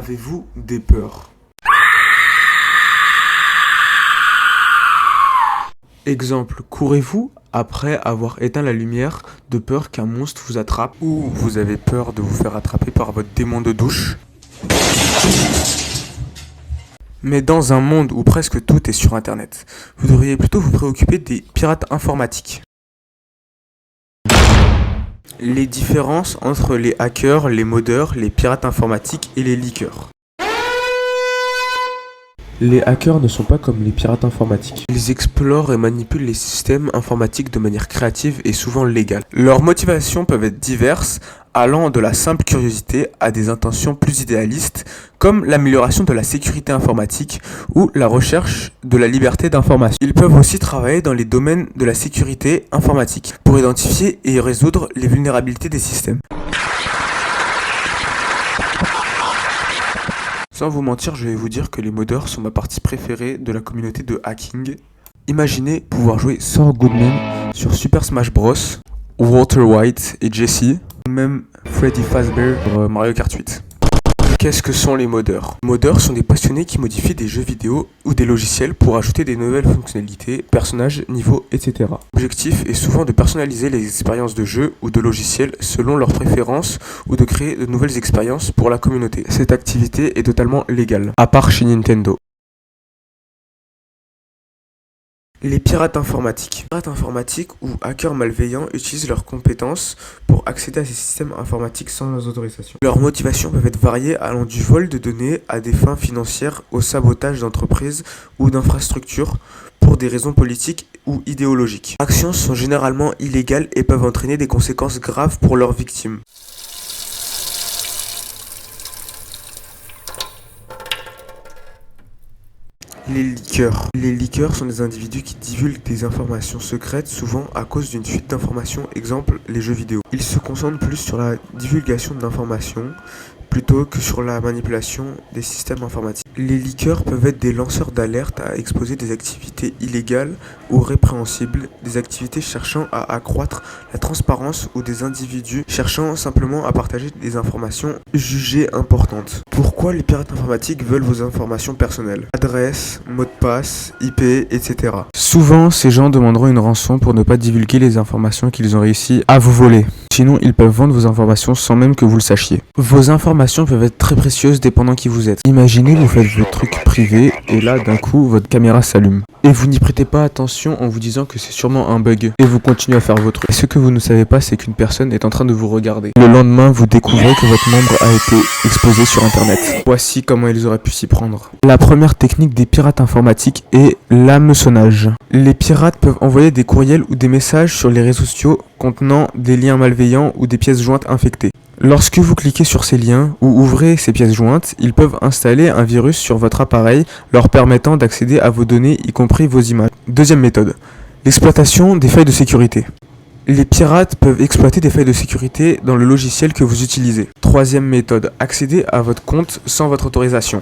Avez-vous des peurs? Exemple, courez-vous après avoir éteint la lumière de peur qu'un monstre vous attrape ou vous avez peur de vous faire attraper par votre démon de douche? Mais dans un monde où presque tout est sur internet, vous devriez plutôt vous préoccuper des pirates informatiques. Les différences entre les hackers, les modeurs, les pirates informatiques et les leakers. Les hackers ne sont pas comme les pirates informatiques. Ils explorent et manipulent les systèmes informatiques de manière créative et souvent légale. Leurs motivations peuvent être diverses, allant de la simple curiosité à des intentions plus idéalistes, comme l'amélioration de la sécurité informatique ou la recherche de la liberté d'information. Ils peuvent aussi travailler dans les domaines de la sécurité informatique pour identifier et résoudre les vulnérabilités des systèmes. Sans vous mentir, je vais vous dire que les modeurs sont ma partie préférée de la communauté de hacking. Imaginez pouvoir jouer Saul Goodman sur Super Smash Bros, Walter White et Jesse, ou même Freddy Fazbear sur Mario Kart 8. Qu'est-ce que sont les modeurs? Les modeurs sont des passionnés qui modifient des jeux vidéo ou des logiciels pour ajouter des nouvelles fonctionnalités, personnages, niveaux, etc. L'objectif est souvent de personnaliser les expériences de jeux ou de logiciels selon leurs préférences ou de créer de nouvelles expériences pour la communauté. Cette activité est totalement légale, à part chez Nintendo. Les pirates informatiques. Les pirates informatiques ou hackers malveillants utilisent leurs compétences pour accéder à ces systèmes informatiques sans autorisation. Leurs motivations peuvent être variées allant du vol de données à des fins financières au sabotage d'entreprises ou d'infrastructures pour des raisons politiques ou idéologiques. Les actions sont généralement illégales et peuvent entraîner des conséquences graves pour leurs victimes. Les leakers. Les leakers sont des individus qui divulguent des informations secrètes, souvent à cause d'une fuite d'informations, exemple les jeux vidéo. Ils se concentrent plus sur la divulgation d'informations plutôt que sur la manipulation des systèmes informatiques. Les leakers peuvent être des lanceurs d'alerte à exposer des activités illégales ou répréhensibles, des activités cherchant à accroître la transparence ou des individus cherchant simplement à partager des informations jugées importantes. Pourquoi les pirates informatiques veulent vos informations personnelles? Adresse, mot de passe, IP, etc. Souvent, ces gens demanderont une rançon pour ne pas divulguer les informations qu'ils ont réussi à vous voler. Sinon, ils peuvent vendre vos informations sans même que vous le sachiez. Vos informations peuvent être très précieuses dépendant qui vous êtes. Imaginez, vous faites vos trucs privés et là, d'un coup, votre caméra s'allume. Et vous n'y prêtez pas attention en vous disant que c'est sûrement un bug. Et vous continuez à faire vos trucs. Et ce que vous ne savez pas, c'est qu'une personne est en train de vous regarder. Le lendemain, vous découvrez que votre membre a été exposé sur Internet. Voici comment ils auraient pu s'y prendre. La première technique des pirates informatiques est l'hameçonnage. Les pirates peuvent envoyer des courriels ou des messages sur les réseaux sociaux contenant des liens malveillants ou des pièces jointes infectées. Lorsque vous cliquez sur ces liens ou ouvrez ces pièces jointes, ils peuvent installer un virus sur votre appareil, leur permettant d'accéder à vos données, y compris vos images. Deuxième méthode, l'exploitation des failles de sécurité. Les pirates peuvent exploiter des failles de sécurité dans le logiciel que vous utilisez. Troisième méthode, accéder à votre compte sans votre autorisation.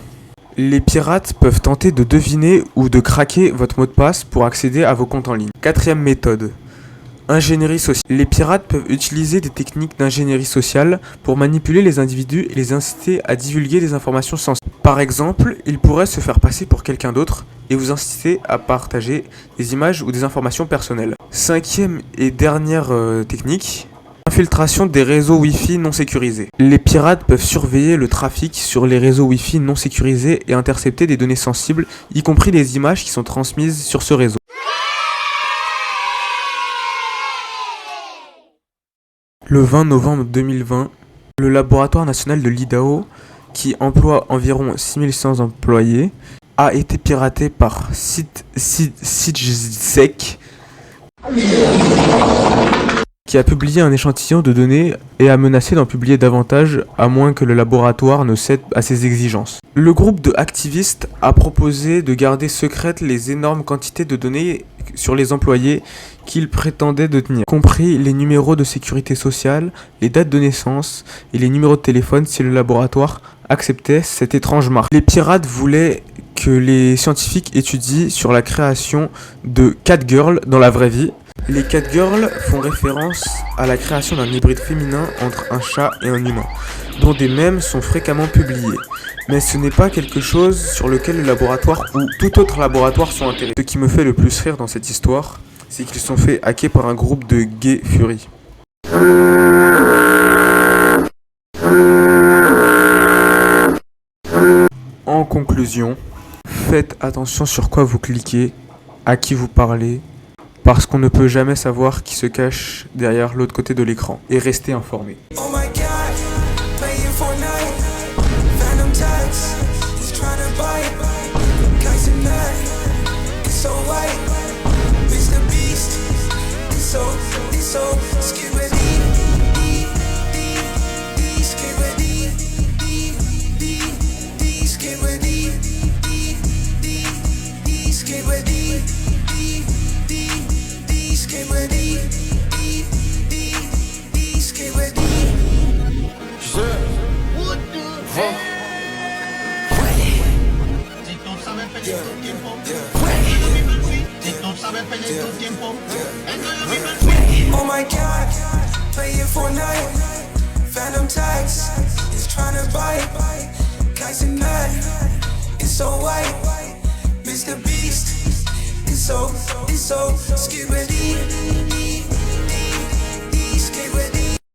Les pirates peuvent tenter de deviner ou de craquer votre mot de passe pour accéder à vos comptes en ligne. Quatrième méthode, ingénierie sociale. Les pirates peuvent utiliser des techniques d'ingénierie sociale pour manipuler les individus et les inciter à divulguer des informations sensibles. Par exemple, ils pourraient se faire passer pour quelqu'un d'autre et vous inciter à partager des images ou des informations personnelles. Cinquième et dernière technique, infiltration des réseaux Wi-Fi non sécurisés. Les pirates peuvent surveiller le trafic sur les réseaux Wi-Fi non sécurisés et intercepter des données sensibles, y compris les images qui sont transmises sur ce réseau. Le 20 novembre 2020, le laboratoire national de l'Idaho, qui emploie environ 6100 employés, a été piraté par CytSec, qui a publié un échantillon de données et a menacé d'en publier davantage à moins que le laboratoire ne cède à ses exigences. Le groupe de activistes a proposé de garder secrètes les énormes quantités de données sur les employés qu'ils prétendaient détenir, y compris les numéros de sécurité sociale, les dates de naissance et les numéros de téléphone si le laboratoire acceptait cette étrange marque. Les pirates voulaient que les scientifiques étudient sur la création de Catgirl dans la vraie vie, Les Catgirls font référence à la création d'un hybride féminin entre un chat et un humain, dont des mèmes sont fréquemment publiés. Mais ce n'est pas quelque chose sur lequel le laboratoire ou tout autre laboratoire sont intéressés. Ce qui me fait le plus rire dans cette histoire, c'est qu'ils sont fait hacker par un groupe de gay furies. En conclusion, faites attention sur quoi vous cliquez, à qui vous parlez, parce qu'on ne peut jamais savoir qui se cache derrière l'autre côté de l'écran. Et restez informés. Oh my God, playing Fortnite, Phantom Tax, he's trying to bite, guys in that, it's so white, Mr. Beast, it's so skibidi, skibidi, skibidi, skibidi. Oh my God, playing Fortnite, Phantom Tax, is trying to bite, guys in that, it's so white, Mr. Beast, it's so skibidi.